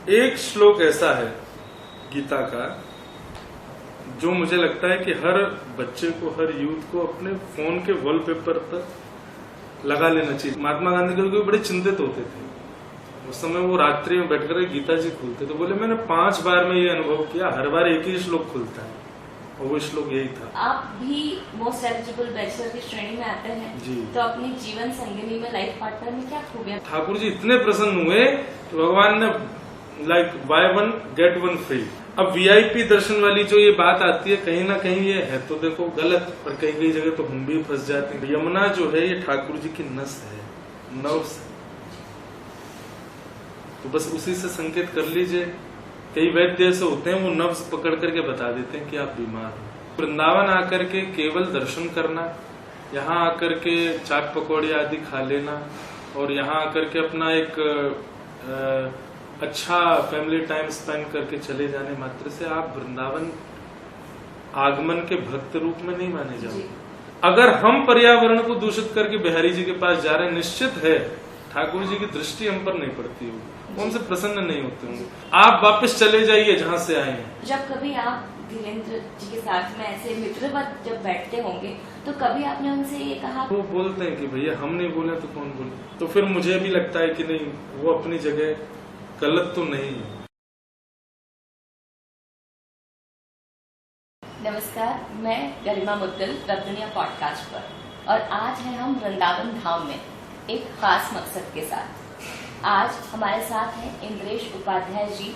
एक श्लोक ऐसा है गीता का जो मुझे लगता है कि हर बच्चे को, हर यूथ को अपने फोन के वॉलपेपर पर लगा लेना चाहिए। महात्मा गांधी कभी बड़े चिंतित होते थे, उस समय वो रात्रि में बैठकर गीता जी खोलते तो बोले मैंने 5 बार में ये अनुभव किया, हर बार एक ही श्लोक खुलता है और वो श्लोक यही था। आप भी मोस्ट एलिजिबल बैचलर की श्रेणी में आते हैं जी। तो अपनी जीवन संगिनी में, लाइफ पार्टनर में क्या खूबियां? ठाकुर जी इतने प्रसन्न हुए कि भगवान ने बाय 1 गेट 1 फ्री। अब वीआईपी दर्शन वाली जो ये बात आती है, कहीं ना कहीं ये है तो देखो गलत, पर कई कई जगह तो हम भी फंस जाते हैं। यमुना जो है ये ठाकुर जी की नस है, नर्व्स है, तो बस उसी से संकेत कर लीजिए। कई वैद्य ऐसे होते हैं वो नब्ज पकड़ करके बता देते हैं कि आप बीमार हो। वृंदावन आकर के केवल दर्शन करना, यहाँ आकर के चाट पकौड़े आदि खा लेना और यहाँ आकर के अपना एक अच्छा फैमिली टाइम स्पेंड करके चले जाने मात्र से आप वृंदावन आगमन के भक्त रूप में नहीं माने जाओगे। अगर हम पर्यावरण को दूषित करके बिहारी जी के पास जा रहे हैं, निश्चित है ठाकुर जी की दृष्टि हम पर नहीं पड़ती होगी, उनसे प्रसन्न नहीं होते होंगे। आप वापस चले जाइए जहाँ से आए हैं। जब कभी आप धीरेन्द्र जी के साथ में ऐसे मित्रवत जब बैठते होंगे तो कभी आपने उनसे ये कहा? वो बोलते हैं कि भैया हम नहीं बोले तो कौन बोले, तो फिर मुझे भी लगता है कि नहीं, वो अपनी जगह गलत तो नहीं है। नमस्कार, मैं गरिमा मुद्दल रत्निया पॉडकास्ट पर, और आज है हम वृंदावन धाम में एक खास मकसद के साथ। आज हमारे साथ हैं इंद्रेश उपाध्याय जी,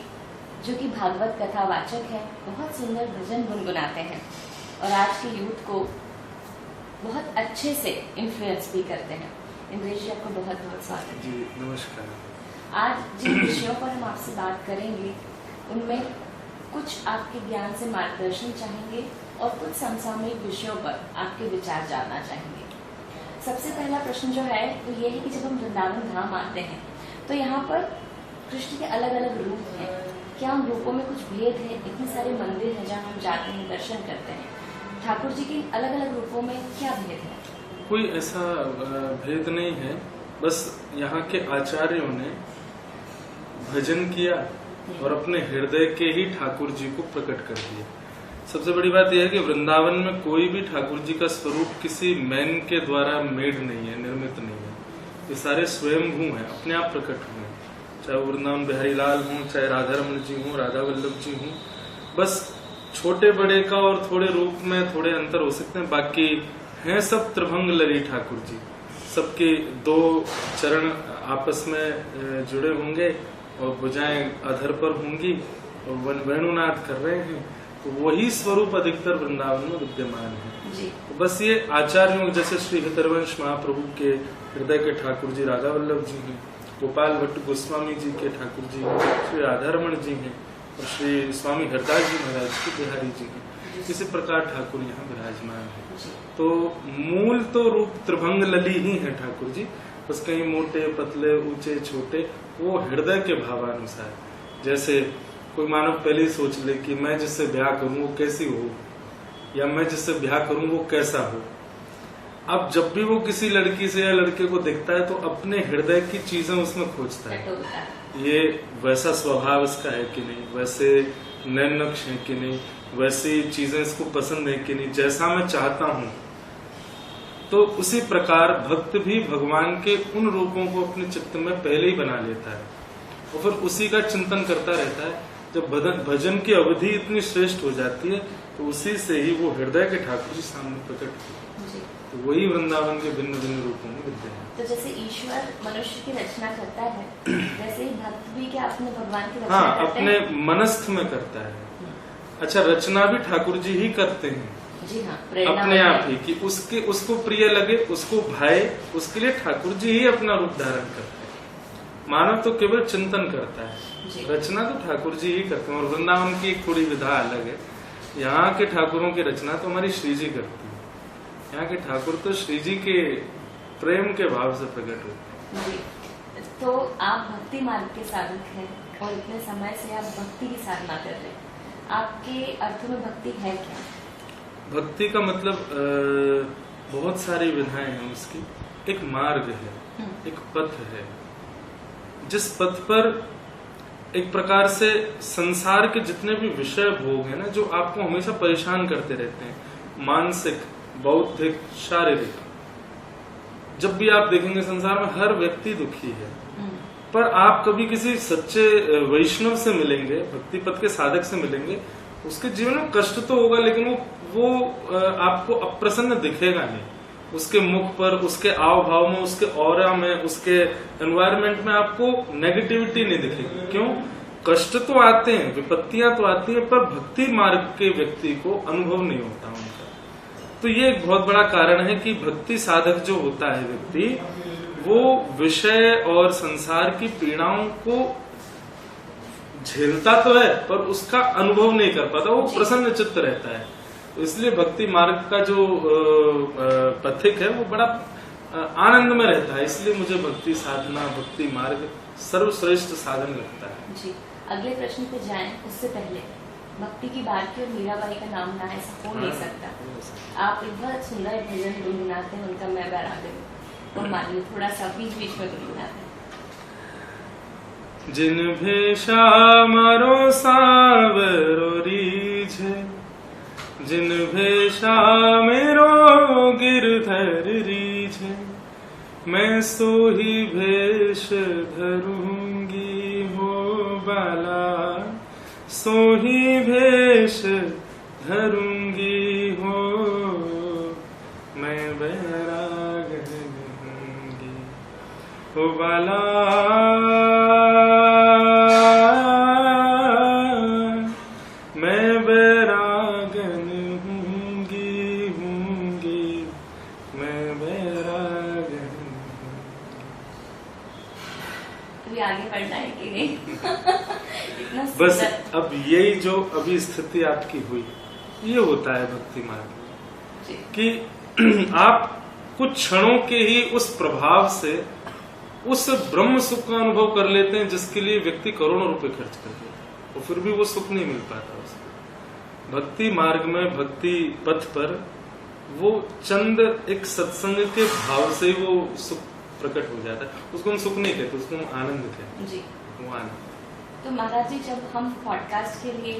जो कि भागवत कथा वाचक है, बहुत सुंदर भजन गुनगुनाते हैं और आज के यूथ को बहुत अच्छे से इन्फ्लुएंस भी करते हैं। इंद्रेश जी, आपको बहुत बहुत स्वागत जी। नमस्कार। आज जिन विषयों पर हम आपसे बात करेंगे उनमें कुछ आपके ज्ञान से मार्गदर्शन चाहेंगे और कुछ समसामयिक विषयों पर आपके विचार जानना चाहेंगे। सबसे पहला प्रश्न जो है वो ये है कि जब हम वृंदावन धाम आते हैं तो यहाँ पर कृष्ण के अलग अलग रूप हैं, क्या उन रूपों में कुछ भेद है? इतने सारे मंदिर हैं जहाँ हम जाते हैं, दर्शन करते हैं, ठाकुर जी के अलग अलग रूपों में क्या भेद है? कोई ऐसा भेद नहीं है, बस यहाँ के आचार्यों ने भजन किया और अपने हृदय के ही ठाकुर जी को प्रकट कर दिया। सबसे बड़ी बात यह है कि वृंदावन में कोई भी ठाकुर जी का स्वरूप किसी मैन के द्वारा मेड नहीं है, निर्मित नहीं है, ये सारे स्वयंभू हैं, अपने आप प्रकट हुए हैं। चाहे वो वृंदावन बिहारी लाल हों, चाहे राधा रमन जी हों, राधा वल्लभ जी हों, बस छोटे बड़े का और थोड़े रूप में थोड़े अंतर हो सकते हैं, बाकी हैं सब त्रिभंग लरी ठाकुर जी। सबके 2 चरण आपस में जुड़े होंगे और भुजाएं अधर पर होंगी और वेणुनाद कर रहे हैं, तो वही स्वरूप अधिकतर वृंदावन में विद्यमान है जी। तो बस ये आचार्यों, जैसे श्री हितरवंश महाप्रभु के हृदय के ठाकुर जी राधा वल्लभ जी हैं, गोपाल भट्ट गोस्वामी जी के ठाकुर जी श्री राधा रमन जी हैं और श्री स्वामी हरदास जी महाराज के बिहारी जी हैं। इसी प्रकार ठाकुर यहाँ विराजमान है। तो मूल तो रूप त्रिभंग लली ही है ठाकुर जी, बस कहीं मोटे पतले ऊंचे छोटे, वो हृदय के भावानुसार। जैसे कोई मानव पहले ही सोच ले कि मैं जिससे ब्याह करूं वो कैसी हो, या मैं जिससे ब्याह करूं वो कैसा हो। अब जब भी वो किसी लड़की से या लड़के को देखता है तो अपने हृदय की चीजें उसमें खोजता है, ये वैसा स्वभाव इसका है कि नहीं, वैसे नैन नक्श है कि नहीं, वैसी चीजें इसको पसंद है कि नहीं, जैसा मैं चाहता हूँ। तो उसी प्रकार भक्त भी भगवान के उन रूपों को अपने चित्त में पहले ही बना लेता है और फिर उसी का चिंतन करता रहता है। जब भजन की अवधि इतनी श्रेष्ठ हो जाती है तो उसी से ही वो हृदय के ठाकुर जी सामने प्रकट होते हैं, तो वही वृंदावन के भिन्न भिन्न रूपों में विद्यमान। तो जैसे ईश्वर मनुष्य की रचना करता है, वैसे ही भक्त भी क्या अपने भगवान की रचना हाँ, करते हैं? अपने मनस्थ में करता है। अच्छा, रचना भी ठाकुर जी ही करते हैं जी हाँ, अपने आप ही, कि उसको प्रिय लगे, उसको भाए, उसके लिए ठाकुर जी ही अपना रूप धारण करते हैं। मानव तो केवल चिंतन करता है, रचना तो ठाकुर जी ही करते हैं। और वृंदावन की एक थोड़ी विधा अलग है, यहाँ के ठाकुरों की रचना तो हमारी श्री जी करती है। यहाँ के ठाकुर तो श्री जी के प्रेम के भाव से प्रकट होते हैं। तो आप भक्ति मार्ग के साधक हैं और इतने समय से आप भक्ति की साधना कर रहे हैं, आपके अर्थ में भक्ति है क्या? भक्ति का मतलब बहुत सारी विधाएं हैं उसकी, एक मार्ग है, एक पथ है, जिस पथ पर एक प्रकार से संसार के जितने भी विषय भोग हैं ना, जो आपको हमेशा परेशान करते रहते हैं, मानसिक, बौद्धिक, शारीरिक, जब भी आप देखेंगे संसार में हर व्यक्ति दुखी है। पर आप कभी किसी सच्चे वैष्णव से मिलेंगे, भक्ति पथ के साधक से मिलेंगे, उसके जीवन में कष्ट तो होगा, लेकिन वो आपको अप्रसन्न दिखेगा नहीं। उसके मुख पर, उसके आव भाव में, उसके ऑरा में, उसके एनवायरनमेंट में आपको नेगेटिविटी नहीं दिखेगी। क्यों? कष्ट तो आते हैं, विपत्तियां तो आती हैं, पर भक्ति मार्ग के व्यक्ति को अनुभव नहीं होता उनका। तो ये एक बहुत बड़ा कारण है कि भक्ति साधक जो होता है व्यक्ति, वो विषय और संसार की पीड़ाओं को झेलता तो है, पर उसका अनुभव नहीं कर पाता, वो प्रसन्न चित्त रहता है। तो इसलिए भक्ति मार्ग का जो पथिक है वो बड़ा आनंद में रहता है। इसलिए मुझे भक्ति साधना, भक्ति मार्ग सर्वश्रेष्ठ साधन लगता है। जी, अगले प्रश्न पे जाएं उससे पहले, भक्ति की बात की और मीराबाई का नाम ना ऐसा हो नहीं सकता। आप एक बहुत सुंदर भजन गुनगुनाते हैं, उनका मैं बैराग हूँ, और मानिए थोड़ा सा बीच बीच में गुनगुनाते हैं। जिन भेषा मारो सावरो रीझे, जिन भेषा मेरो गिरधर रीझे, मैं सो ही भेष धरूंगी हो बाला, सो ही भेष धरूंगी हो, मैं बैराग रहूंगी हो बाला, मैं बैरागन हूंगी, मैं बैरागन। अभी आगे बढ़ना है कि नहीं? इतना बस अब यही जो अभी स्थिति आपकी हुई, ये होता है भक्ति मार्ग में कि आप कुछ क्षणों के ही उस प्रभाव से उस ब्रह्म सुख का अनुभव कर लेते हैं, जिसके लिए व्यक्ति करोड़ों रुपए खर्च कर देता है, और फिर भी वो सुख नहीं मिल पाता उसको। भक्ति मार्ग में, भक्ति पथ पर वो चंद एक सत्संग के भाव से वो सुख प्रकट हो जाता है। उसको हम सुख नहीं कहते, उसको हम आनंद कहते हैं। जी, वो आनंद। तो महाराज जी, जब हम पॉडकास्ट के लिए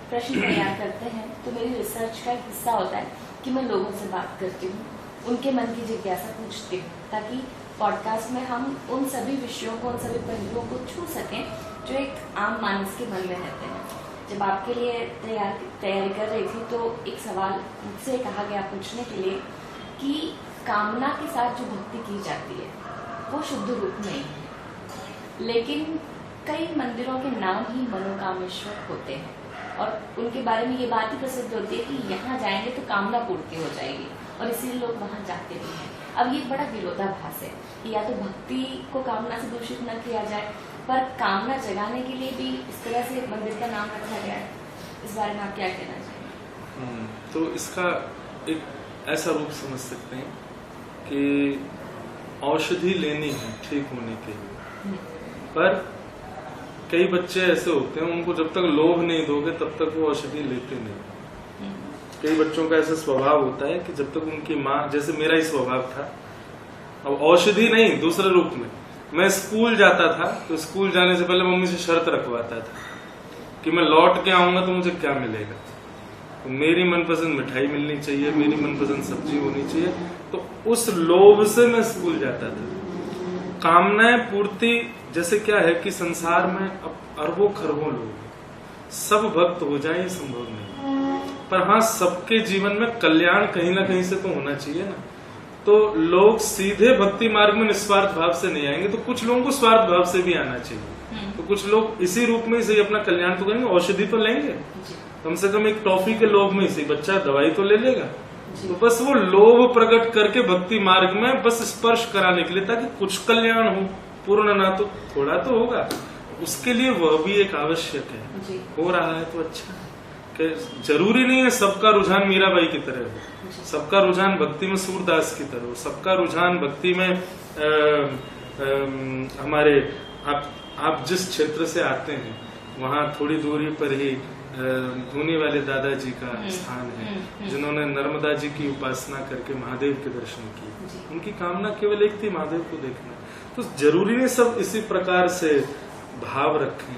प्रश्न तैयार करते हैं तो मेरी रिसर्च का एक हिस्सा होता है कि मैं लोगों से बात करती हूँ, उनके मन की जिज्ञासा पूछती हूँ, ताकि पॉडकास्ट में हम उन सभी विषयों को, उन सभी पहलुओं को छू सकें जो एक आम मानस के मन में रहते हैं। जब आपके लिए तैयारी कर रही थी तो एक सवाल मुझसे कहा गया पूछने के लिए कि कामना के साथ जो भक्ति की जाती है वो शुद्ध रूप में है, लेकिन कई मंदिरों के नाम ही मनोकामेश्वर होते हैं, और उनके बारे में ये बात ही प्रसिद्ध होती है कि यहाँ जाएंगे तो कामना पूर्ति हो जाएगी, और इसीलिए लोग वहाँ जाते भी हैं। अब ये बड़ा विरोधाभास है कि या तो भक्ति को कामना से दूषित न किया जाए, पर कामना जगाने के लिए भी इस तरह से मंदिर का नाम रखा गया है। इस बारे में आप क्या कहना चाहिए? तो इसका एक ऐसा रूप समझ सकते हैं कि औषधि लेनी है ठीक होने के लिए, पर कई बच्चे ऐसे होते हैं, उनको जब तक लोभ नहीं दोगे तब तक वो औषधि लेते नहीं। कई बच्चों का ऐसा स्वभाव होता है कि जब तक उनकी माँ, जैसे मेरा ही स्वभाव था, अब औषधि नहीं दूसरे रूप में, मैं स्कूल जाता था तो स्कूल जाने से पहले मम्मी से शर्त रखवाता था कि मैं लौट के आऊंगा तो मुझे क्या मिलेगा। तो मेरी मनपसंद मिठाई मिलनी चाहिए, मेरी मनपसंद सब्जी होनी चाहिए, तो उस लोभ से मैं स्कूल जाता था। कामनाएं पूर्ति जैसे क्या है कि संसार में अब अरबों खरबों लोग, सब भक्त हो जाए ये संभव नहीं, पर हाँ सबके जीवन में कल्याण कहीं ना कहीं से तो होना चाहिए ना। तो लोग सीधे भक्ति मार्ग में निस्वार्थ भाव से नहीं आएंगे, तो कुछ लोगों को स्वार्थ भाव से भी आना चाहिए। तो कुछ लोग इसी रूप में ही अपना कल्याण तो करेंगे, औषधि तो लेंगे, कम से कम एक टॉफी के लोभ में ही बच्चा दवाई तो ले लेगा। तो बस वो लोभ प्रकट करके भक्ति मार्ग में बस स्पर्श कराने के लिए, ताकि कुछ कल्याण हो, पूर्ण ना तो थोड़ा तो होगा, उसके लिए वह भी एक आवश्यक है। हो रहा है तो अच्छा है, कि जरूरी नहीं है सबका रुझान मीराबाई की तरह हो, सबका रुझान भक्ति में सूरदास की तरह हो, सबका रुझान भक्ति में हमारे आप जिस क्षेत्र से आते हैं वहाँ थोड़ी दूरी पर ही धूनी वाले दादाजी का स्थान है, जिन्होंने नर्मदा जी की उपासना करके महादेव के दर्शन किए। उनकी कामना केवल एक थी, महादेव को देखना। तो जरूरी नहीं सब इसी प्रकार से भाव रखें,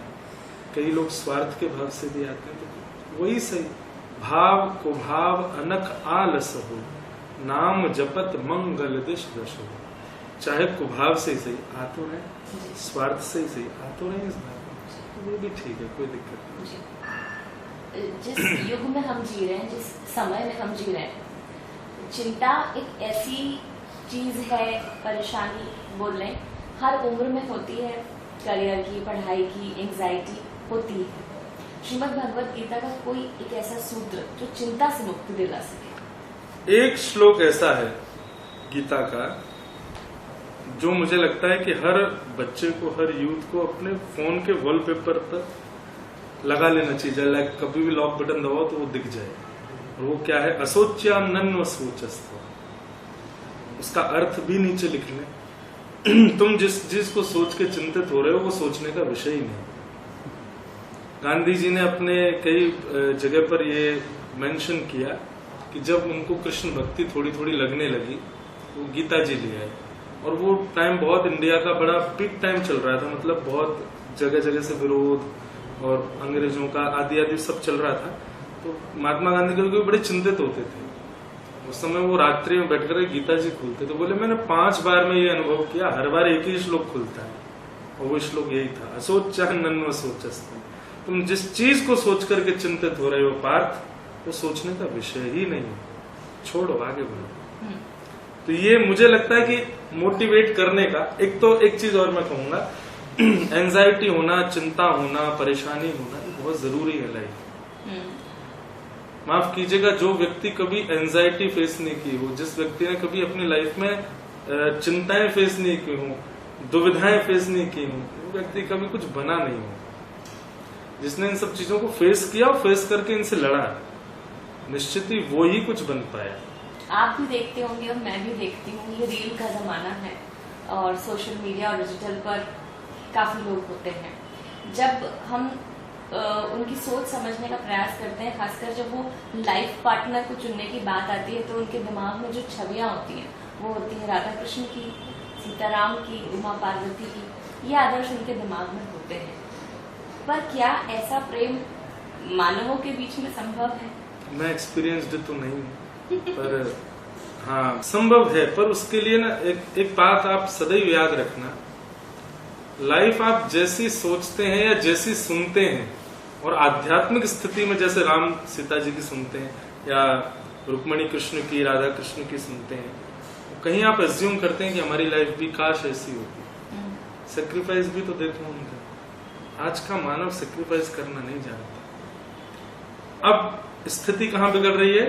कई लोग स्वार्थ के भाव से भी आते हैं, तो वही सही। भाव को भाव अनख आलस हो, नाम जपत मंगल दिश दश हो। चाहे कुभाव से ही सही आ तो रहे, स्वार्थ से ही सही आ तो रहे, इस भाव में वो भी ठीक है, कोई दिक्कत नहीं। जिस युग में हम जी रहे हैं, जिस समय में हम जी रहे हैं, चिंता एक ऐसी चीज है, परेशानी बोल रहे हैं, हर उम्र में होती है। करियर की, पढ़ाई की एंजाइटी होती है। श्रीमद् भगवत गीता का कोई एक ऐसा सूत्र जो चिंता से मुक्ति दिला सके? एक श्लोक ऐसा है गीता का जो मुझे लगता है कि हर बच्चे को, हर यूथ को अपने फोन के वॉलपेपर पर लगा लेना चाहिए। लाइक कभी भी लॉक बटन दबाओ तो वो दिख जाए। और वो क्या है? असोच्यानन्व सोचस्व। उसका अर्थ भी नीचे लिख लें। तुम जिस चीज को सोच के चिंतित हो रहे हो वो सोचने का विषय ही नहीं। गांधी जी ने अपने कई जगह पर ये मेंशन किया कि जब उनको कृष्ण भक्ति थोड़ी थोड़ी लगने लगी तो गीता जी ले आए। और वो टाइम बहुत इंडिया का बड़ा पीक टाइम चल रहा था, मतलब बहुत जगह जगह से विरोध और अंग्रेजों का आदि आदि सब चल रहा था। तो महात्मा गांधी कभी बड़े चिंतित होते थे। उस समय वो रात्रि में बैठकर गीता जी खोलते तो बोले मैंने 5 बार में ये अनुभव किया, हर बार एक ही श्लोक खुलता है और वो श्लोक यही था, असोच्यानन्व सोचस्व। तुम जिस चीज को सोच करके चिंतित हो रहे हो पार्थ, वो सोचने का विषय ही नहीं है, छोड़ो, आगे बढ़ो। तो ये मुझे लगता है कि मोटिवेट करने का एक चीज और मैं कहूंगा, एंजाइटी होना, चिंता होना, परेशानी होना ये बहुत जरूरी है लाइफ। माफ कीजिएगा, जो व्यक्ति कभी एंजाइटी फेस नहीं की हो, जिस व्यक्ति ने कभी अपनी लाइफ में चिंताएं फेस नहीं की हो, दुविधाएं फेस नहीं की हो, वो व्यक्ति कभी कुछ बना नहीं हो। जिसने इन सब चीजों को फेस किया और फेस करके इनसे लड़ा, निश्चित ही वो ही कुछ बन पाया। आप भी देखते होंगे और मैं भी देखती हूँ, ये रील का जमाना है और सोशल मीडिया और डिजिटल पर काफी लोग होते हैं। जब हम उनकी सोच समझने का प्रयास करते हैं, खासकर जब वो लाइफ पार्टनर को चुनने की बात आती है, तो उनके दिमाग में जो छवियां होती हैं वो होती है राधा कृष्ण की, सीताराम की, उमा पार्वती की। ये आदर्श उनके दिमाग में होते हैं। पर क्या ऐसा प्रेम मानवों के बीच में संभव है? मैं एक्सपीरियंस्ड तो नहीं हूँ, पर हाँ संभव है। पर उसके लिए ना एक बात आप सदैव याद रखना, लाइफ आप जैसी सोचते हैं या जैसी सुनते हैं, और आध्यात्मिक स्थिति में जैसे राम सीता जी की सुनते हैं या रुक्मणी कृष्ण की, राधा कृष्ण की सुनते हैं, कहीं आप एज्यूम करते हैं कि हमारी लाइफ भी काश ऐसी होती। सेक्रीफाइस भी तो देखो उनका। आज का मानव सेक्रीफाइस करना नहीं जानता। अब स्थिति कहाँ बिगड़ रही है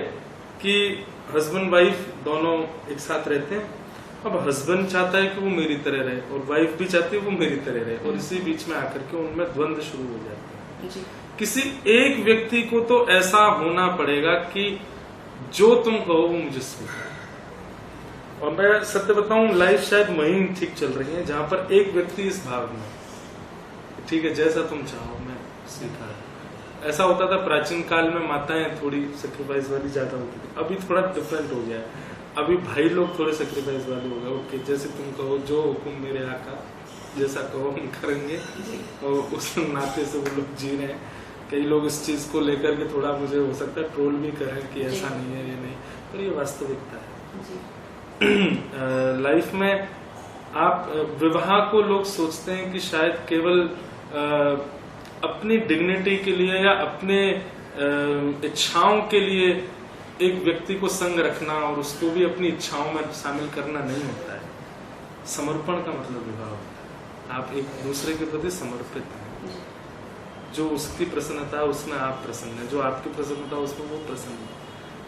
कि हस्बैंड वाइफ दोनों एक साथ रहते हैं। अब हस्बैंड चाहता है कि वो मेरी तरह रहे और वाइफ भी चाहती है वो मेरी तरह रहे, और इसी बीच में आकर के उनमें द्वंद्व शुरू हो जाते हैं। किसी एक व्यक्ति को तो ऐसा होना पड़ेगा कि जो तुम कहो वो मुझे स्वीकार। और मैं सत्य बताऊं, लाइफ शायद वहीं ठीक चल रही है जहां पर एक व्यक्ति इस भाव में, ठीक है जैसा तुम चाहो मैं स्वीकार। ऐसा होता था प्राचीन काल में, माताएं थोड़ी सेक्रीफाइस वाली ज्यादा होती थी। अभी थोड़ा डिफरेंट हो गया है। अभी भाई लोग थोड़े सेक्रीफाइस वाले हो गए। ओके, जैसे तुम कहो, जो हुक्म मेरे आका, जैसा कहो हम करेंगे। और उस नाते से वो लोग जी रहे हैं। कई लोग इस चीज को लेकर के थोड़ा, मुझे हो सकता है ट्रोल भी करें कि ऐसा नहीं है, ये नहीं, पर ये वास्तविकता है। लाइफ में आप विवाह को लोग सोचते हैं कि शायद केवल अपनी डिग्निटी के लिए या अपने इच्छाओं के लिए एक व्यक्ति को संग रखना और उसको भी अपनी इच्छाओं में शामिल करना नहीं होता है। समर्पण का मतलब विवाह होता है। आप एक दूसरे के प्रति समर्पित हैं। जो उसकी प्रसन्नता है उसमें आप प्रसन्न हैं, जो आपकी प्रसन्नता है उसमें वो प्रसन्न है।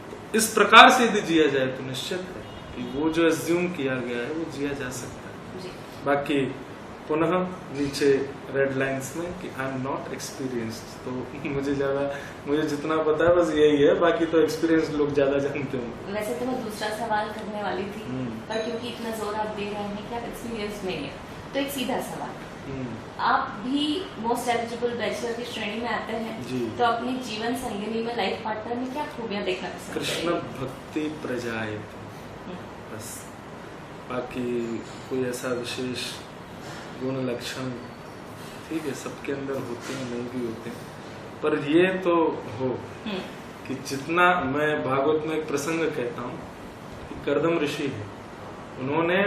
तो इस प्रकार से यदि जिया जाए तो निश्चित है कि वो जो एज्यूम किया गया है वो जिया जा सकता है। बाकी पुनः नीचे रेड लाइंस में कि आई एम नॉट एक्सपीरियंस्ड, तो मुझे जितना पता है बस यही है, बाकी तो एक्सपीरियंस लोग ज्यादा जानते होंगे। वैसे तो मैं दूसरा सवाल करने वाली थी, पर क्योंकि इतना जोर आप दे रहे हैं कि आप एक्सपीरियंस नहीं है, तो एक सीधा सवाल, आप भी मोस्ट एलिजिबल बैचलर की श्रेणी में आते हैं जी। तो अपनी जीवन संगिनी में, लाइफ पार्टनर में क्या खूबियां देखना पसंद करेंगे? कृष्ण भक्ति प्रजाए, बस बाकी कोई ऐसा विशेष गुण लक्षण ठीक है, सबके अंदर होते हैं, नहीं भी होते हैं, पर ये तो हो कि जितना, मैं भागवत में एक प्रसंग कहता हूँ कि कर्दम ऋषि है, उन्होंने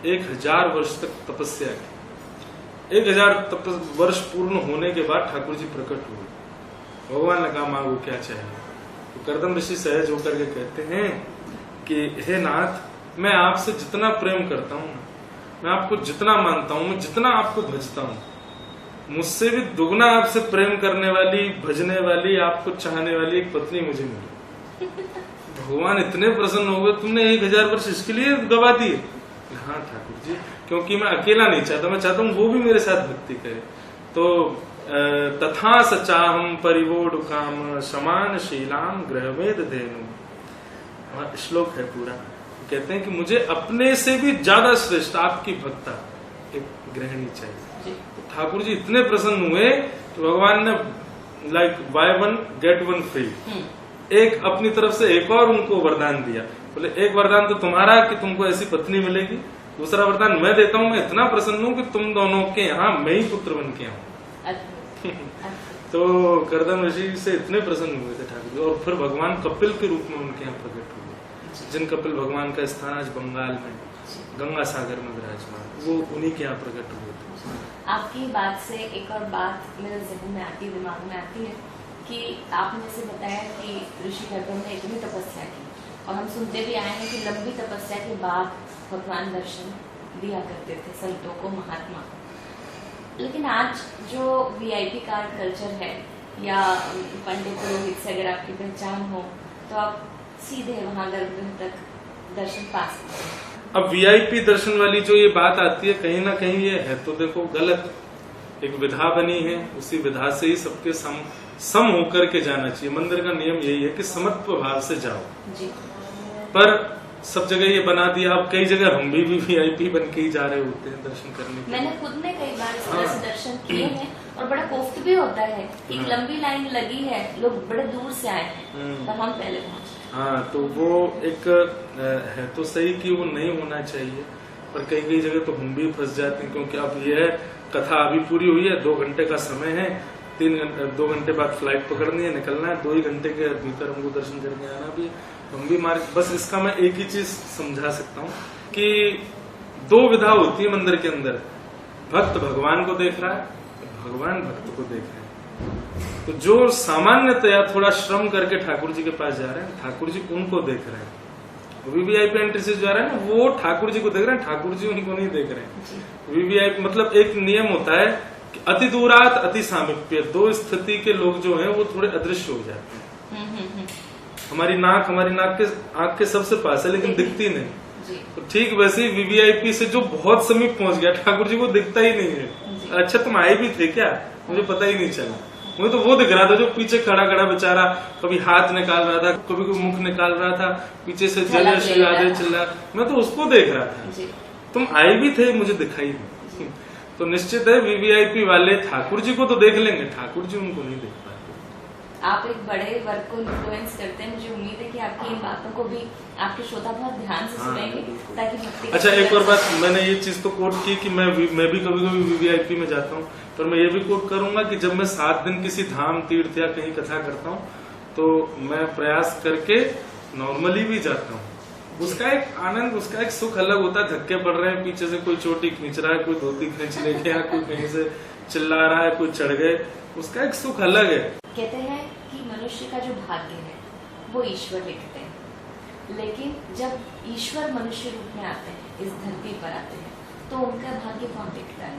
1000 वर्ष तक तपस्या की। 1000 वर्ष पूर्ण होने के बाद ठाकुर जी प्रकट हुए। भगवान ने कहा मांगो क्या चाहिए। तो कर्दम ऋषि सहज होकर के कहते हैं कि हे नाथ, मैं आपसे जितना प्रेम करता हूँ, मैं आपको जितना मानता हूँ, मैं जितना आपको भजता हूँ, मुझसे भी दुगना आपसे प्रेम करने वाली, भजने वाली, आपको चाहने वाली एक पत्नी मुझे मिली। भगवान इतने प्रसन्न हो गए, तुमने 1000 वर्ष इसके लिए गवा दिए? हाँ ठाकुर जी, क्योंकि मैं अकेला नहीं चाहता, मैं चाहता हूँ वो भी मेरे साथ भक्ति करे। तो तथा सचाहम परिवोड काम समान शीलाम ग्रहवेद धेनु, श्लोक है पूरा। कहते हैं कि मुझे अपने से भी ज्यादा श्रेष्ठ आपकी भक्ता एक गृहिणी चाहिए। तो ठाकुर जी इतने प्रसन्न हुए कि भगवान ने like by one get one free, एक अपनी तरफ से एक और उनको वरदान दिया। बोले एक वरदान तो तुम्हारा कि तुमको ऐसी पत्नी मिलेगी, दूसरा वरदान मैं देता हूँ, मैं इतना प्रसन्न हूँ कि तुम दोनों के यहाँ मैं ही पुत्र बन के आऊँ। तो कर्दम ऋषि से इतने प्रसन्न हुए थे ठाकुर जी, और फिर भगवान कपिल के रूप में उनके यहाँ प्रकट हुए। जिन कपिल भगवान का स्थान आज बंगाल में गंगा सागर में विराजमान, वो उन्हीं के यहाँ प्रकट हुए थे। आपकी बात से एक और बात मेरे ज़हन में आती है, दिमाग में आती है कि आपने से बताया कि ऋषि कर्दम ने इतनी तपस्या की, और हम सुनते भी आए हैं कि लंबी तपस्या के बाद भगवान दर्शन दिया करते थे संतों को, महात्मा। लेकिन आज जो वीआईपी कार्ड कल्चर है, या पंडित पुरोहित से अगर आपकी पहचान हो तो आप सीधे वहां गर्भगृह तक दर्शन पा सकते हैं। अब वीआईपी दर्शन वाली जो ये बात आती है, कहीं ना कहीं ये है तो देखो गलत। एक विधा बनी है, उसी विधा से ही सबके सम होकर के जाना चाहिए। मंदिर का नियम यही है कि समत्व भाव से जाओ जी। पर सब जगह ये बना दिया। अब कई जगह हम भी वीआईपी बन के ही जा रहे होते हैं दर्शन करने के लिए। मैंने खुद ने कई बार इस तरह से दर्शन किए हैं, और बड़ा कोफ्त भी होता है। एक लंबी लाइन लगी है, लोग बड़े दूर से आए हैं, पर हम पहले पहुंचे। हाँ, तो वो एक है तो सही कि वो नहीं होना चाहिए, पर कई कई जगह तो हम भी फंस जाते हैं। क्योंकि अब ये है, कथा अभी पूरी हुई है, 2 घंटे का समय है, 2 घंटे बाद फ्लाइट पकड़नी है, निकलना है, 2 ही घंटे के भीतर हमको दर्शन करके आना भी, हम भी मार्ग। बस इसका मैं एक ही चीज समझा सकता हूँ कि 2 विधा होती है मंदिर के अंदर। भक्त भगवान को देख रहा है, भगवान भक्त को देख रहे हैं। तो जो सामान्यतया थोड़ा श्रम करके ठाकुर जी के पास जा रहे हैं, ठाकुर जी उनको देख रहे हैं। वीवीआईपी एंट्री से जा रहे हैं ना, वो ठाकुर जी को देख रहे हैं, ठाकुर जी उनको नहीं देख रहे हैं। वीवीआईपी मतलब एक नियम होता है कि अति दूरात अति सामीप्य, 2 स्थिति के लोग जो हैं वो थोड़े अदृश्य हो जाते हैं। हमारी नाक के आंख के सबसे पास है, लेकिन दिखती नहीं। तो ठीक वैसे ही वीवीआईपी से जो बहुत समीप पहुंच गया, ठाकुर जी को दिखता ही नहीं है। अच्छा तुम आए भी थे क्या, मुझे पता ही नहीं चला। मुझे तो वो दिख रहा था जो पीछे खड़ा खड़ा बेचारा, कभी हाथ निकाल रहा था, कभी कोई मुख निकाल रहा था, पीछे से जय श्री राधे चिल्ला, मैं तो उसको देख रहा था। तुम आए भी थे, मुझे दिखाई नहीं। तो निश्चित है वीवीआईपी वाले ठाकुर जी को तो देख लेंगे, ठाकुर जी उनको नहीं देख पाते। आप एक बड़े वर्ग को इन्फ्लुएंस करते हैं, मुझे उम्मीद है कि आपकी इन बातों को भी आपके श्रोता बहुत ध्यान से सुनेंगे, ताकि भक्ति। अच्छा एक और बात, मैंने ये चीज तो कोट की कि मैं भी कभी कभी वीवीआईपी में जाता हूँ, पर मैं ये भी कोट करूंगा कि जब मैं 7 दिन किसी धाम तीर्थ या कहीं कथा करता हूँ, तो मैं प्रयास करके नॉर्मली भी जाता हूँ। उसका एक आनंद, उसका एक सुख अलग होता है। धक्के पड़ रहे हैं, पीछे से कोई चोटी खींच रहा है, कोई धोती खींच ले गया, कोई कहीं से चिल्ला रहा है, कोई चढ़ गए, उसका एक सुख अलग है। कहते हैं कि मनुष्य का जो भाग्य है वो ईश्वर लिखते हैं, लेकिन जब ईश्वर मनुष्य रूप में आते हैं, इस धरती पर आते हैं, तो उनका भाग्य कौन लिखता है?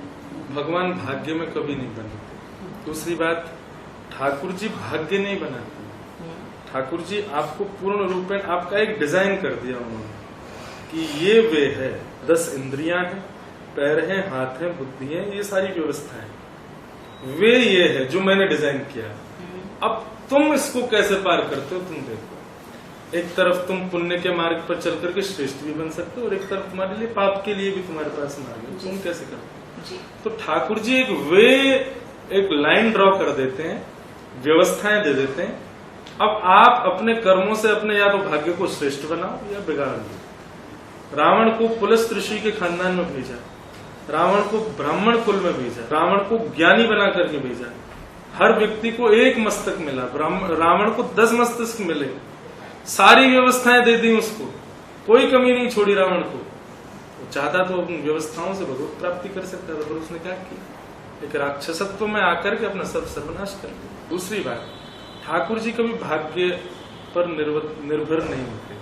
भगवान भाग्य में कभी नहीं बनाते। दूसरी बात, ठाकुर जी भाग्य नहीं बनाते। ठाकुर जी आपको पूर्ण रूप में आपका एक डिजाइन कर दिया उन्होंने कि ये वे है, 10 इंद्रियां हैं, पैर हैं, हाथ हैं, बुद्धि है, ये सारी व्यवस्था है, वे ये है जो मैंने डिजाइन किया। अब तुम इसको कैसे पार करते हो, तुम देखो। एक तरफ तुम पुण्य के मार्ग पर चल करके श्रेष्ठ भी बन सकते हो, और एक तरफ तुम्हारे लिए पाप के लिए भी तुम्हारे पास मार्ग है, तुम कैसे करते हो? तो ठाकुर जी एक लाइन ड्रॉ कर देते हैं, व्यवस्थाएं दे देते हैं। अब आप अपने कर्मों से अपने या तो भाग्य को श्रेष्ठ बनाओ या बिगाड़ दो। रावण को पुलस्त ऋषि के खानदान में भेजा, रावण को ब्राह्मण कुल में भेजा, रावण को ज्ञानी बना करके भेजा। हर व्यक्ति को एक मस्तक मिला, रावण को 10 मस्तक मिले, सारी व्यवस्थाएं दे दी उसको, कोई कमी नहीं छोड़ी रावण को। वो चाहता तो उन व्यवस्थाओं से भगवत प्राप्ति कर सकता था, पर उसने क्या किया, एक राक्षसत्व में आकर के अपना सब सर्वनाश कर दिया। दूसरी बात, ठाकुर जी कभी भाग्य पर निर्भर नहीं होते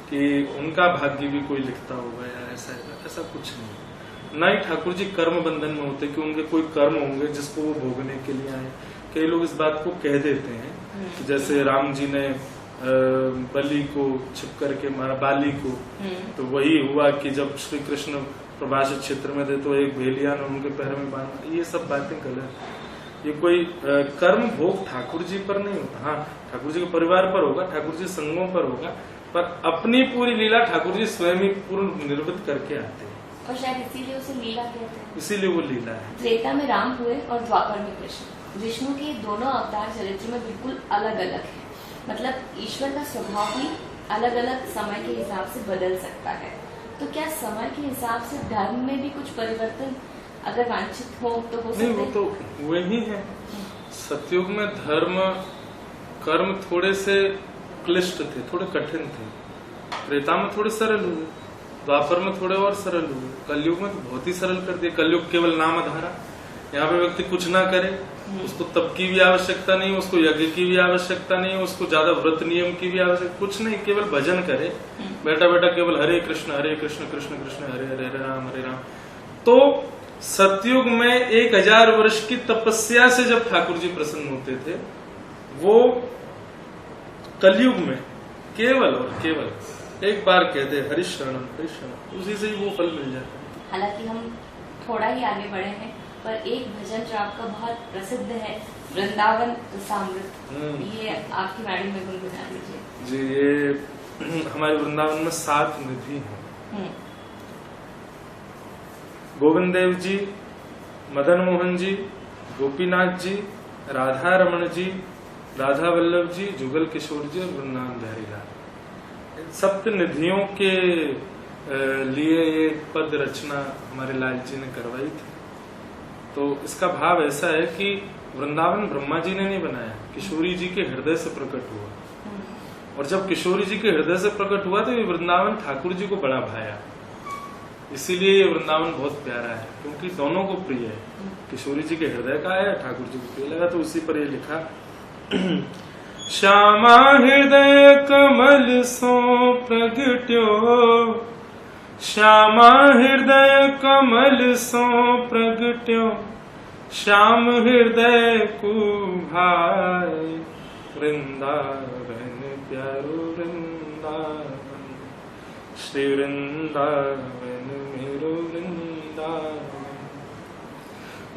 कि उनका भाग्य भी कोई लिखता होगा या ऐसा कुछ नहीं। ना ही ठाकुर जी कर्म बंधन में होते कि उनके कोई कर्म होंगे जिसको वो भोगने के लिए आए। कई लोग इस बात को कह देते हैं कि जैसे राम जी ने बलि को छिप करके मारा, बाली को, तो वही हुआ कि जब श्री कृष्ण प्रभाषित क्षेत्र में थे तो एक भेलिया ने उनके पैर में बांधा। ये सब बातें गलत। ये कोई कर्म भोग ठाकुर जी पर नहीं होता। हाँ, ठाकुर जी के परिवार पर होगा, ठाकुर जी संगों पर होगा, पर अपनी पूरी लीला ठाकुर जी स्वयं ही पूर्ण निर्वृत करके आते हैं। और शायद इसीलिए उसे लीला कहते हैं। इसीलिए वो लीला है। त्रेता में राम हुए और द्वापर में कृष्ण। विष्णु के दोनों अवतार चरित्र में बिल्कुल अलग अलग है। मतलब ईश्वर का स्वभाव भी अलग अलग समय के हिसाब से बदल सकता है। तो क्या समय के हिसाब से धर्म में भी कुछ परिवर्तन अगर वांछित हो तो हो सकते? नहीं, वो तो वही है। सतयुग में धर्म कर्म थोड़े से क्लिष्ट थे, थोड़े कठिन थे। त्रेता में थोड़े सरल हुए, द्वापर में थोड़े और सरल हुए, कलयुग में तो बहुत ही सरल कर दिए। कलयुग केवल नाम धारा, यहाँ पे व्यक्ति कुछ ना करे, उसको तप की भी आवश्यकता नहीं, उसको यज्ञ की भी आवश्यकता नहीं, उसको ज्यादा व्रत नियम की भी आवश्यकता कुछ नहीं, केवल भजन करे बैठा बैठा, केवल हरे कृष्ण कृष्ण कृष्ण हरे हरे, हरे राम। तो सतयुग में 1000 वर्ष की तपस्या से जब ठाकुर जी प्रसन्न होते थे, वो कलयुग में केवल और केवल एक बार कहते हरिशरणम, उसी से ही वो फल मिल जाता है। हालांकि हम थोड़ा ही आगे बढ़े हैं, पर एक भजन जो आपका बहुत प्रसिद्ध है, वृंदावन रसामृत, ये आपकी वाणी में गुनगुना दीजिए। जी, ये हमारे वृंदावन में 7 निधि हैं। गोविंद देव जी, मदन मोहन जी, गोपीनाथ जी, राधा रमण जी, राधा वल्लभ जी, जुगल किशोर जी और वृंदावन बिहारी लाल। इन 7 निधियों के लिए ये पद रचना हमारे लाल जी ने करवाई थी। तो इसका भाव ऐसा है कि वृंदावन ब्रह्मा जी ने नहीं बनाया, किशोरी जी के हृदय से प्रकट हुआ। और जब किशोरी जी के हृदय से प्रकट हुआ तो ये वृंदावन ठाकुर जी को बड़ा भाया। इसीलिए ये वृंदावन बहुत प्यारा है, क्योंकि दोनों को प्रिय है। किशोरी जी के हृदय का है, ठाकुर जी को प्रिय लगा, तो उसी पर ये लिखा श्यामा हृदय कमल सो प्रगट्यो, श्यामा हृदय कमल सो प्रगट्यो, श्याम हृदय को भाई, वृंदावन प्यारो वृंदावन, श्री वृंदावन मेरो वृंदावन।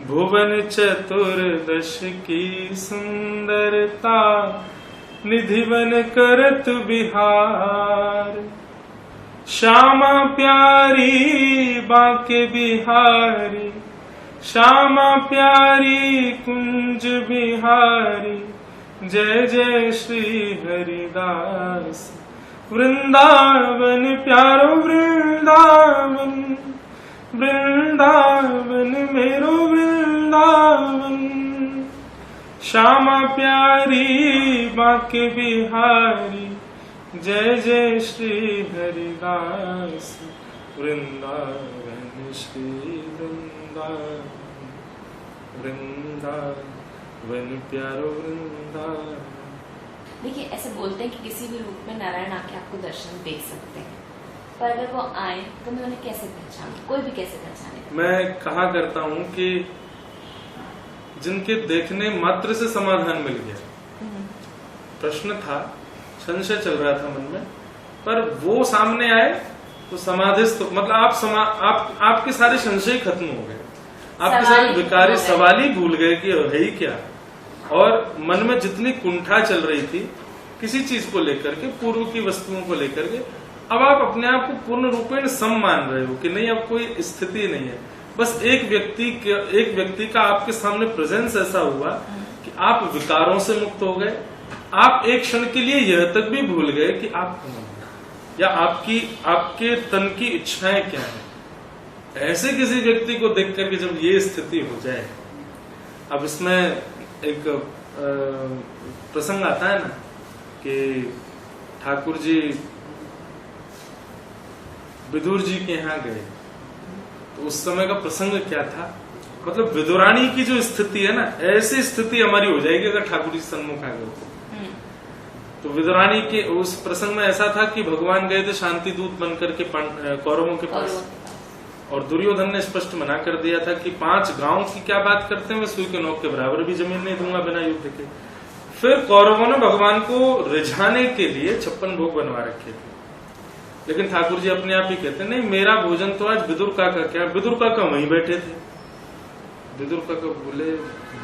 भुवन चतुर्दश की सुंदरता, निधिवन करत बिहार, श्यामा प्यारी बाके बिहारी, श्यामा प्यारी कुंज बिहारी, जय जय श्री हरिदास। वृंदावन प्यारो वृंदावन, वृंदावन मेरो वृंदावन, श्यामा प्यारी बाके बिहारी, जय जय श्री हरिदास। वृंदावन श्री वृंदावन, वृंदावन प्यारो वृंदावन। देखिए, ऐसे बोलते हैं कि किसी भी रूप में नारायण आके आपको दर्शन दे सकते हैं, पर अगर वो आए तो मैं उन्हें कैसे पहचानूं? कोई भी कैसे पहचाने? मैं कहा करता हूँ कि जिनके देखने मात्र से समाधान मिल गया, प्रश्न था, संशय चल रहा था मन में, पर वो सामने आए तो समाधिस्थ, मतलब आपके सारे संशय खत्म हो गए, आपके सारे विकारी सवाल ही भूल गए कि है ही क्या। और मन में जितनी कुंठा चल रही थी किसी चीज को लेकर के, पूर्व की वस्तुओं को लेकर के, अब आप अपने आप को पूर्ण रूपेण सम मान रहे हो कि नहीं, अब कोई स्थिति नहीं है। बस एक व्यक्ति का आपके सामने प्रेजेंस ऐसा हुआ कि आप विकारों से मुक्त हो गए। आप एक क्षण के लिए यह तक भी भूल गए कि आप कौन हैं या आपके तन की इच्छाएं क्या है। ऐसे किसी व्यक्ति को देख करके जब ये स्थिति हो जाए, अब इसमें एक प्रसंग आता है ना कि ठाकुर जी विदुर जी के यहाँ गए, तो उस समय का प्रसंग क्या था, मतलब विदुरानी की जो स्थिति है ना, ऐसी स्थिति हमारी हो जाएगी अगर ठाकुर जी सन्मुख आ गए। तो विदुरानी के उस प्रसंग में ऐसा था कि भगवान गए थे शांति दूत बनकर के कौरवों के पास, और दुर्योधन ने स्पष्ट मना कर दिया था कि 5 गांव की क्या बात करते हैं, मैं सुई के नोक के बराबर भी जमीन नहीं दूंगा बिना युद्ध के। फिर कौरवों ने भगवान को रिझाने के लिए 56 भोग बनवा रखे थे, लेकिन ठाकुर जी अपने आप ही कहते नहीं, मेरा भोजन तो आज विदुर काका, क्या विदुर काका वहीं बैठे थे। विदुर काका बोले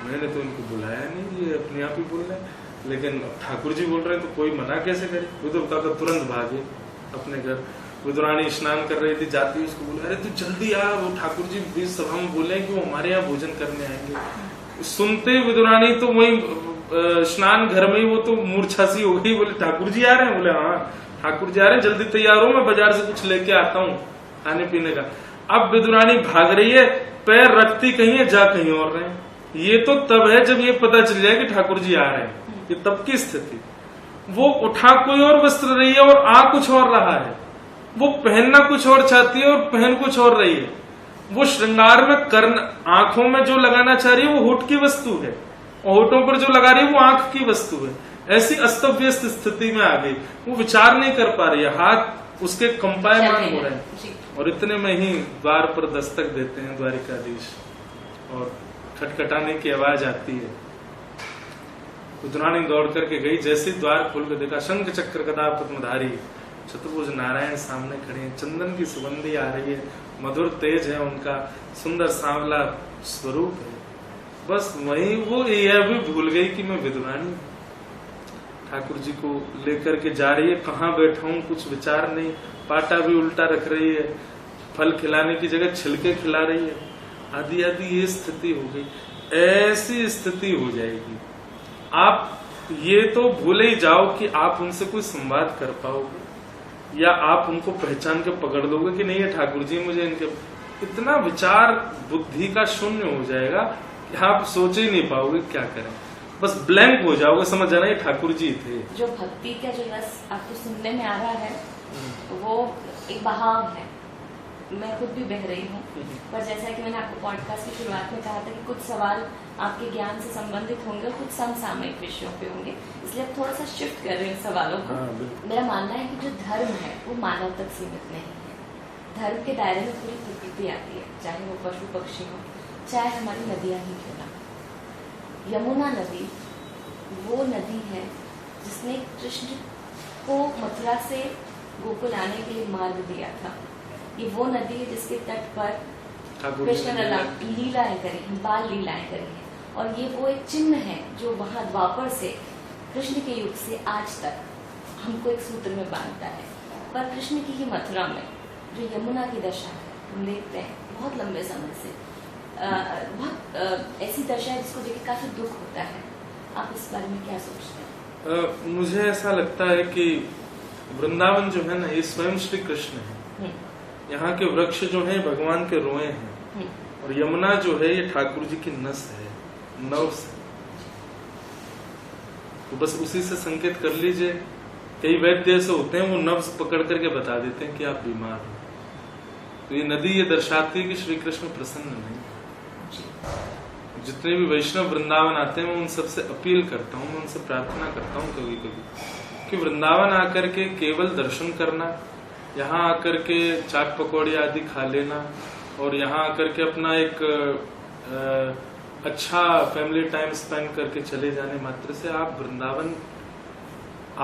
मैंने तो इनको बुलाया नहीं, ये अपने आप ही बोल रहे हैं, लेकिन ठाकुर जी बोल रहे हैं तो कोई मना कैसे करे। विदुर काका तुरंत भागे अपने घर। विदुरानी स्नान कर रही थी, जाती उसको बोला अरे तू जल्दी आ, वो ठाकुर जी बीच सभा में बोले कि वो हमारे यहाँ भोजन करने आएंगे। सुनते विदुरानी तो वही स्नान घर में ही वो तो मूर्छा सी हो गई, बोले ठाकुर जी आ रहे हैं, बोले हाँ ठाकुर जी आ रहे हैं, जल्दी तैयार हो, मैं बाजार से कुछ लेके आता हूँ खाने पीने का। अब विदुरानी भाग रही है, पैर रखती कहीं है, जा कहीं और रहे हैं। ये तो तब है जब ये पता चल जाए कि ठाकुर जी आ रहे हैं, ये तब की स्थिति। वो उठा कोई और वस्त्र रही है और आ कुछ और रहा है, वो पहनना कुछ और चाहती है और पहन कुछ और रही है। वो श्रृंगार में कर्ण आंखों में जो लगाना चाह रही है वो होठ की वस्तु है, और होठों पर जो लगा रही है वो आंख की वस्तु है। ऐसी अस्त व्यस्त स्थिति में आ गई, वो विचार नहीं कर पा रही है, हाथ उसके कंपायमान हो रहे हैं। और इतने में ही द्वार पर दस्तक देते हैं द्वारिकाधीश, और खटखटाने की आवाज आती है। विदुरानी दौड़ करके गई, जैसे द्वार खोल कर देखा शंख चक्र गदा पद्मधारी चतुर्भुज नारायण सामने खड़े हैं, चंदन की सुगंधी आ रही है, मधुर तेज है उनका, सुंदर सांवला स्वरूप है। बस वही वो यह भी भूल गई कि मैं विदुरानी हूं। ठाकुर जी को लेकर के जा रही है, कहाँ बैठा हूं कुछ विचार नहीं, पाटा भी उल्टा रख रही है, फल खिलाने की जगह छिलके खिला रही है, आदि आदि ये स्थिति हो गई। ऐसी स्थिति हो जाएगी, आप ये तो भूले ही जाओ कि आप उनसे कोई संवाद कर पाओगे, या आप उनको पहचान के पकड़ लोगे कि नहीं ये ठाकुर जी मुझे इनके, इतना विचार बुद्धि का शून्य हो जाएगा कि आप सोच ही नहीं पाओगे क्या करें, बस ब्लैंक हो जाओगे, समझ जाना ये ठाकुर जी थे। जो भक्ति का जो रस आपको सुनने में आ रहा है वो एक बहाव है, मैं खुद भी बह रही हूँ। पर जैसा कि मैंने आपको पॉडकास्ट की शुरुआत में कहा था कि कुछ सवाल आपके ज्ञान से संबंधित होंगे और कुछ समसामयिक विषयों पे होंगे, इसलिए अब थोड़ा सा शिफ्ट कर रहे हैं सवालों को। मेरा मानना है कि जो धर्म है वो मानव तक सीमित नहीं है, धर्म के दायरे में पूरी प्रकृति आती है, चाहे वो पशु पक्षी हो, चाहे हमारी नदियां ही क्यों ना। यमुना नदी वो नदी है जिसने कृष्ण को मथुरा से गोकुल आने के लिए मार्ग दिया था। ये वो नदी है जिसके तट पर कृष्ण ने लीलाएं करी हैं, बाल लीलाएं करी हैं, और ये वो एक चिन्ह है जो वहां द्वापर से कृष्ण के युग से आज तक हमको एक सूत्र में बांधता है। पर कृष्ण की ही मथुरा में जो यमुना की दशा है, हम देखते हैं बहुत लंबे समय से बहुत ऐसी दशा है जिसको देख काफी दुख होता है। आप इस बारे में क्या सोचते हैं? मुझे ऐसा लगता है कि वृंदावन जो है ना, ये स्वयं श्री कृष्ण है। यहाँ के वृक्ष जो है भगवान के रोए हैं, और यमुना जो है ये ठाकुर जी की नस है, नव्स है। तो बस उसी से संकेत कर लीजिए। कई वैद्य ऐसे होते हैं वो नव्स पकड़ करके बता देते हैं कि आप बीमार हो। तो ये नदी ये दर्शाती है कि श्री कृष्ण प्रसन्न नहीं। जितने भी वैष्णव वृंदावन आते हैं मैं उन सबसे अपील करता हूँ, मैं उनसे प्रार्थना करता हूँ कभी कभी कि वृंदावन आकर के केवल दर्शन करना, यहाँ आकर के चाट पकौड़ी आदि खा लेना, और यहाँ आकर के अपना एक अच्छा फैमिली टाइम स्पेंड करके चले जाने मात्र से आप वृंदावन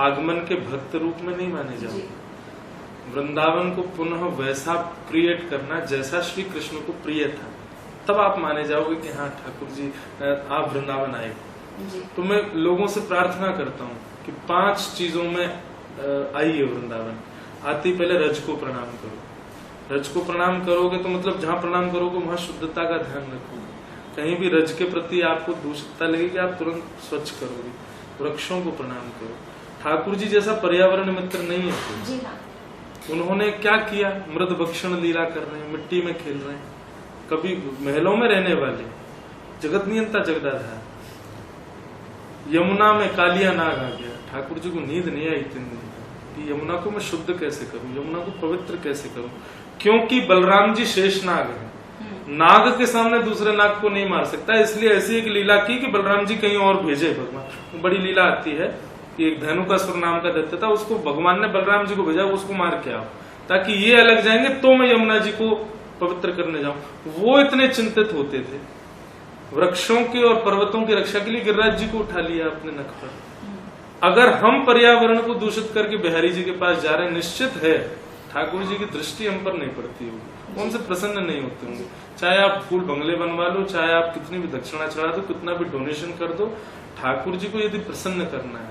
आगमन के भक्त रूप में नहीं माने जाओगे। वृंदावन को पुनः वैसा क्रिएट करना जैसा श्री कृष्ण को प्रिय था, तब आप माने जाओगे कि हाँ ठाकुर जी आप वृंदावन आए। तो मैं लोगों से प्रार्थना करता हूँ कि 5 चीजों में आइए वृंदावन। आती पहले रज को प्रणाम करो। रज को प्रणाम करोगे तो मतलब जहाँ प्रणाम करोगे वहां शुद्धता का ध्यान रखोगे। कहीं भी रज के प्रति आपको दूषितता लगेगी आप तुरंत स्वच्छ करोगे। वृक्षों को प्रणाम करो। ठाकुर जी जैसा पर्यावरण मित्र नहीं है। जी हाँ। उन्होंने क्या किया, मृद भक्षण लीला कर रहे हैं, मिट्टी में खेल रहे हैं, कभी महलों में रहने वाले, जगत नियंता जगदाधार, यमुना में कालिया नाग आ गया। ठाकुर जी को नींद नहीं आई 3 दिन कि यमुना को मैं शुद्ध कैसे करूं, यमुना को पवित्र कैसे करूं, क्योंकि बलराम जी शेष नाग है, नाग के सामने दूसरे नाग को नहीं मार सकता, इसलिए ऐसी एक लीला की कि बलराम जी कहीं और भेजे भगवान। बड़ी लीला आती है कि एक धेनुकासुर नाम का दैत्य था, उसको भगवान ने बलराम जी को भेजा, उसको मार के आओ, ताकि ये अलग जाएंगे तो मैं यमुना जी को पवित्र करने जाऊं। वो इतने चिंतित होते थे, वृक्षों की और पर्वतों की रक्षा के लिए गिरिराज जी को उठा लिया अपने नख पर। अगर हम पर्यावरण को दूषित करके बिहारी जी के पास जा रहे हैं, निश्चित है ठाकुर जी की दृष्टि हम पर नहीं पड़ती होगी, वो हमसे प्रसन्न नहीं होते होंगे। चाहे आप फूल बंगले बनवा लो, चाहे आप कितनी भी दक्षिणा चढ़ा दो, कितना भी डोनेशन कर दो, ठाकुर जी को यदि प्रसन्न करना है,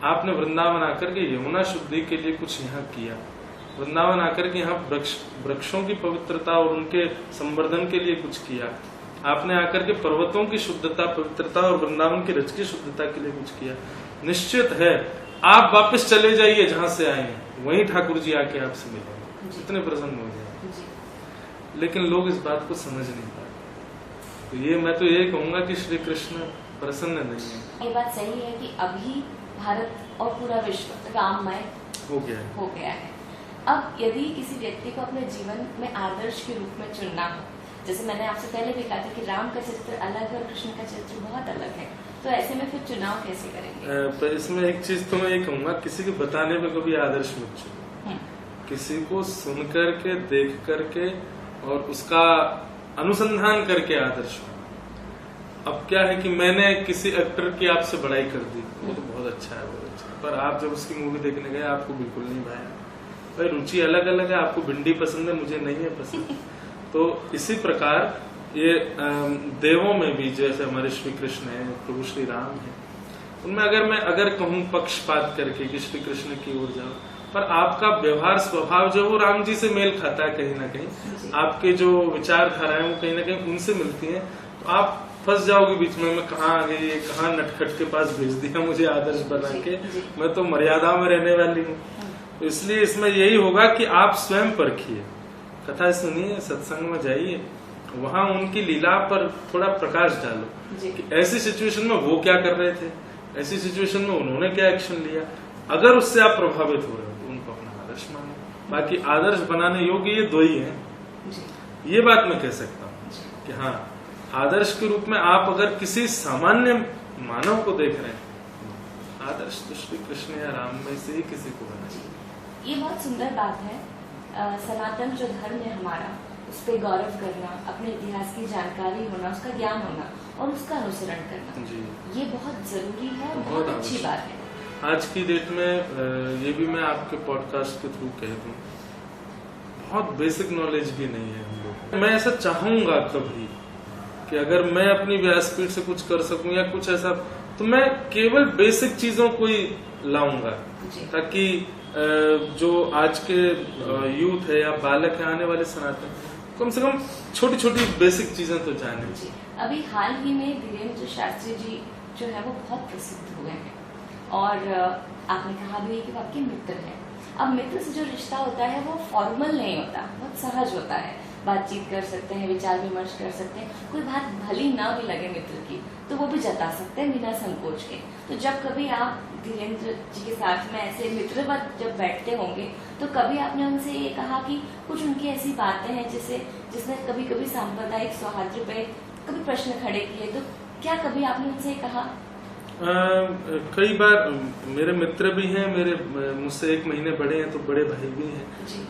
आपने वृंदावन आकर के यमुना शुद्धि के लिए कुछ यहाँ किया, वृंदावन आकर के यहाँ वृक्षों की पवित्रता और उनके संवर्धन के लिए कुछ किया, आपने आकर के पर्वतों की शुद्धता पवित्रता और वृंदावन की रज की शुद्धता के लिए कुछ किया, निश्चित है आप वापस चले जाइए जहां से आए हैं, वहीं ठाकुर जी आके आपसे मिलेंगे, इतने प्रसन्न हो जाए। लेकिन लोग इस बात को समझ नहीं पाते। तो ये मैं तो यही कहूंगा कि श्री कृष्ण प्रसन्न नहीं है। ये बात सही है कि अभी भारत और पूरा विश्व राममय हो गया है। अब यदि किसी व्यक्ति को अपने जीवन में आदर्श के रूप में चुनना हो, जैसे मैंने आपसे पहले भी कहा था कि राम का चरित्र अलग है और कृष्ण का चरित्र बहुत अलग है, तो ऐसे में फिर चुनाव कैसे करेंगे? पर इसमें एक चीज तो मैं ये कहूंगा, किसी के बताने में कभी आदर्श मत चुनो, किसी को सुन करके देख करके और उसका अनुसंधान करके आदर्श हो। अब क्या है कि मैंने किसी एक्टर की आपसे बड़ाई कर दी, वो तो बहुत अच्छा है, बहुत अच्छा है, पर आप जब उसकी मूवी देखने गए आपको बिल्कुल नहीं भाया। भाई रुचि अलग अलग है, आपको भिंडी पसंद है, मुझे नहीं है पसंद। तो इसी प्रकार ये देवों में भी जैसे हमारे श्री कृष्ण है, प्रभु श्री राम है, उनमें अगर कहूँ पक्षपात करके कि श्री कृष्ण की ओर जाओ, पर आपका व्यवहार स्वभाव जो वो राम जी से मेल खाता है, कहीं ना कहीं आपके जो विचारधाराएं वो कहीं ना कहीं उनसे मिलती हैं, तो आप फंस जाओगे बीच में, मैं कहाँ आ गई, कहाँ नटखट के पास भेज दिया मुझे आदर्श बना के, मैं तो मर्यादा में रहने वाली हूँ। तो इसलिए इसमें यही होगा कि आप स्वयं परखिए, कथा सुनिए, सत्संग में जाइए, वहां उनकी लीला पर थोड़ा प्रकाश डालो कि ऐसी सिचुएशन में वो क्या कर रहे थे, ऐसी सिचुएशन में उन्होंने क्या एक्शन लिया। अगर उससे आप प्रभावित हो रहे हो तो उनको अपना आदर्श मानो। बाकी आदर्श बनाने योग्य ये 2 ही हैं, ये बात मैं कह सकता हूँ कि हाँ, आदर्श के रूप में आप अगर किसी सामान्य मानव को देख रहे हैं, आदर्श तो श्री कृष्ण या राम में से ही किसी को बना चाहिए। ये बहुत सुंदर बात है। सनातन जो धर्म है हमारा, उस पर गौरव करना, अपने इतिहास की जानकारी होना, उसका ज्ञान होना और उसका अनुसरण करना जी, ये बहुत जरूरी है और बहुत अच्छी बात है। आज की डेट में ये भी मैं आपके पॉडकास्ट के थ्रू कह दूं, बहुत बेसिक नॉलेज भी नहीं है हम लोग। मैं ऐसा चाहूंगा कभी कि अगर मैं अपनी व्यासपीठ से कुछ कर सकूं या कुछ ऐसा, तो मैं केवल बेसिक चीजों को ही लाऊंगा, ताकि जो आज के यूथ है या बालक है, आने वाले सनातन, कम से कम छोटी छोटी बेसिक चीजें तो जाने। अभी हाल ही में धीरेन्द्र शास्त्री जी जो है वो बहुत प्रसिद्ध हुए हैं और आपने कहा भी कि वो आपके मित्र हैं। अब मित्र से जो रिश्ता होता है वो फॉर्मल नहीं होता, बहुत सहज होता है, बातचीत कर सकते हैं, विचार विमर्श कर सकते हैं, कोई बात भली ना भी लगे मित्र की तो वो भी जता सकते हैं बिना संकोच के। तो जब कभी आप धीरेन्द्र जी के साथ में ऐसे मित्रवत जब बैठते होंगे तो कभी आपने उनसे ये कहा कि कुछ उनकी ऐसी बातें हैं जिसने कभी कभी सांप्रदायिक सौहार्द पे कभी प्रश्न खड़े किए, तो क्या कभी आपने उनसे कहा? कई बार मेरे मित्र भी हैं, मेरे मुझसे 1 महीने बड़े हैं, तो बड़े भाई भी हैं जी।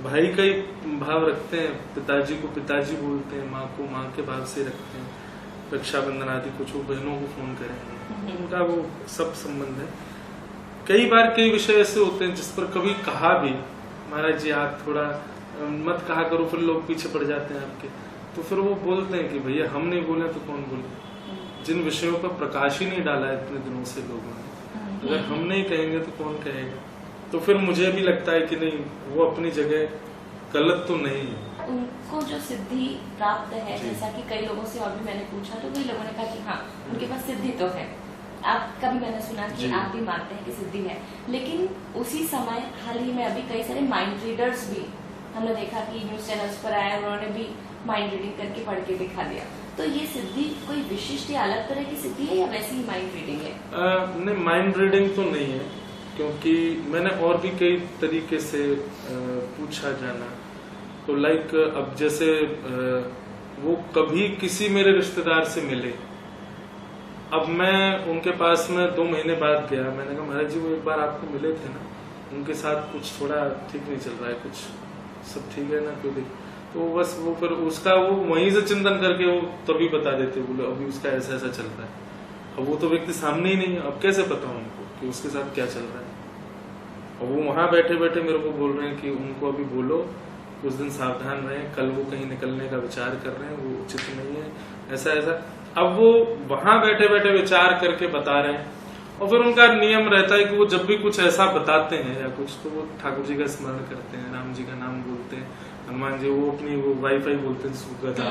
भाई का ही भाव रखते हैं, पिताजी को पिताजी बोलते हैं, माँ को माँ के भाव से रखते हैं, रक्षाबंधन आदि कुछ वो बहनों को फोन करेंगे, उनका वो सब संबंध है। कई बार कई विषय ऐसे होते हैं जिस पर कभी कहा भी, महाराज जी आप थोड़ा मत कहा करो, फिर लोग पीछे पड़ जाते हैं आपके, तो फिर वो बोलते हैं कि भैया हम नहीं बोले तो कौन बोले। जिन विषयों पर प्रकाश ही नहीं डाला इतने दिनों से लोगों ने, अगर हम नहीं कहेंगे तो कौन कहेगा। तो फिर मुझे भी लगता है कि नहीं, वो अपनी जगह गलत तो नहीं है। उनको जो सिद्धि प्राप्त है, जैसा कि कई लोगों से और भी मैंने पूछा, तो कई लोगों ने कहा कि हाँ उनके पास सिद्धि तो है, आपका भी मैंने सुना कि जी। आप भी मानते हैं कि सिद्धि है, लेकिन उसी समय हाल ही में अभी कई सारे माइंड रीडर्स भी हमने देखा कि न्यूज चैनल्स पर आए, उन्होंने भी माइंड रीडिंग करके पढ़ के दिखा दिया। तो ये सिद्धि कोई विशिष्ट या अलग तरह की सिद्धि है या वैसी ही माइंड रीडिंग है? नहीं, माइंड रीडिंग तो नहीं है, क्योंकि मैंने और भी कई तरीके से पूछा जाना। तो लाइक अब जैसे वो कभी किसी मेरे रिश्तेदार से मिले, अब मैं उनके पास में 2 महीने बाद गया, मैंने कहा महाराज जी वो एक बार आपको मिले थे ना, उनके साथ कुछ थोड़ा ठीक नहीं चल रहा है, कुछ सब ठीक है ना, कोई तो बस वो फिर उसका वो वहीं से चिंतन करके वो तभी बता देते, बोले अभी उसका ऐसा ऐसा चल रहा है। अब वो तो व्यक्ति सामने ही नहीं है, अब कैसे पता उनको कि उसके साथ क्या चल रहा है। और वो वहां बैठे बैठे मेरे को बोल रहे हैं कि उनको अभी बोलो कुछ दिन सावधान रहे, कल वो कहीं निकलने का विचार कर रहे हैं, वो उचित नहीं है, ऐसा ऐसा। अब वो वहां बैठे बैठे विचार करके बता रहे हैं, और फिर उनका नियम रहता है कि वो जब भी कुछ ऐसा बताते हैं या कुछ, तो वो ठाकुर जी का स्मरण करते हैं, राम जी का नाम बोलते हैं, हनुमान जी, वो अपनी वो वाईफाई बोलते हैं गदा,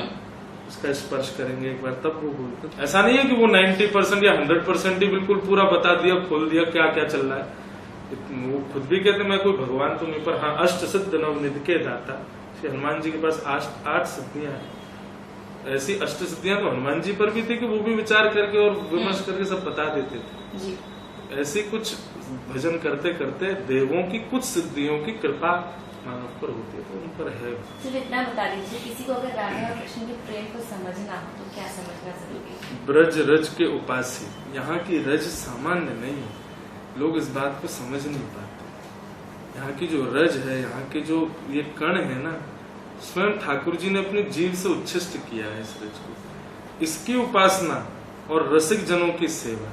उसका स्पर्श करेंगे एक बार, तब वो बोलते हैं। ऐसा नहीं है कि वो 90% या 100% ही बिल्कुल पूरा बता दिया, खोल दिया क्या क्या चल रहा है। वो खुद भी कहते मैं कोई भगवान तो नहीं, पर हाँ अष्ट सिद्ध नवनिधि के दाता श्री हनुमान जी के पास 8 सिद्धियां हैं। ऐसी अष्ट सिद्धियां तो हनुमान जी पर भी थी कि वो भी विचार करके और विमर्श करके सब बता देते थे जी। ऐसी कुछ भजन करते करते देवों की कुछ सिद्धियों की कृपा मानव पर होती है, तो उन पर है। सिर्फ इतना बता दीजिए, किसी को अगर राधा और कृष्ण के प्रेम को समझना हो तो क्या समझना जरूरी है? ब्रज रज के उपासी, यहाँ की रज सामान्य नहीं है, लोग इस बात को समझ नहीं पाते। यहाँ की जो रज है, यहाँ के जो ये कण है ना, स्वयं ठाकुर जी ने अपने जीव से उच्छिष्ट किया है इस रज को। इसकी उपासना और रसिक जनों की सेवा,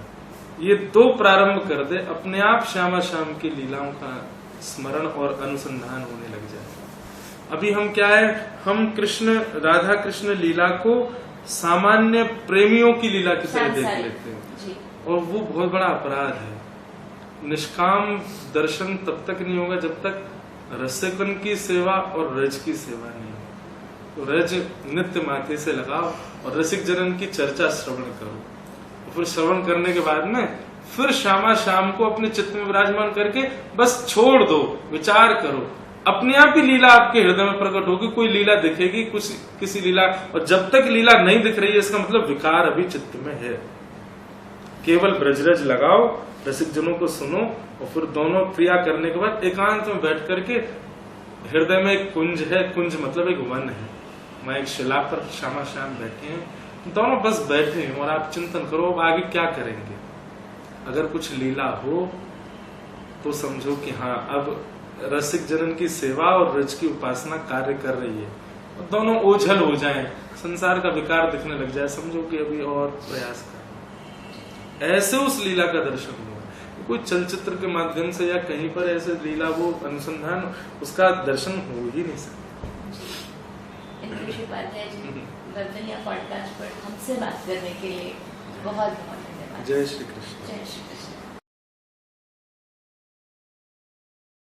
ये 2 प्रारंभ कर दे, अपने आप श्यामा श्याम की लीलाओं का स्मरण और अनुसंधान होने लग जाए। अभी हम क्या है, हम राधा कृष्ण लीला को सामान्य प्रेमियों की लीला की तरह देख लेते हैं, और वो बहुत बड़ा अपराध है। निष्काम दर्शन तब तक नहीं होगा जब तक रसिकन की सेवा और रज की सेवा नहीं हो। तो रज नित्य माथे से लगाओ और रसिक जनन की चर्चा श्रवण करो, और फिर श्रवण करने के बाद में फिर श्यामा श्याम को अपने चित्त में विराजमान करके बस छोड़ दो, विचार करो, अपने आप ही लीला आपके हृदय में प्रकट होगी। कोई लीला दिखेगी, कुछ किसी लीला, और जब तक लीला नहीं दिख रही है इसका मतलब विकार अभी चित्त में है। केवल ब्रजरज लगाओ, रसिक जनों को सुनो, और फिर दोनों क्रिया करने के बाद एकांत में बैठ करके हृदय में एक कुंज है, कुंज मतलब एक वन है, वहां एक शिला पर श्यामा श्याम बैठे हैं, दोनों बस बैठे हैं और आप चिंतन करो अब आगे क्या करेंगे। अगर कुछ लीला हो तो समझो कि हाँ अब रसिक जनन की सेवा और रज की उपासना कार्य कर रही है, और दोनों ओझल हो जाएं, संसार का विकार दिखने लग जाए, समझो कि अभी और प्रयास कर। ऐसे उस लीला का दर्शन हो, कोई चलचित्र के माध्यम से या कहीं पर ऐसे लीला वो अनुसंधान, उसका दर्शन हो ही नहीं सकता। उपाध्याय जी, वर्धनिया पॉडकास्ट पर हमसे बात करने के लिए बहुत बहुत धन्यवाद। जय श्री कृष्ण। जय श्री कृष्ण।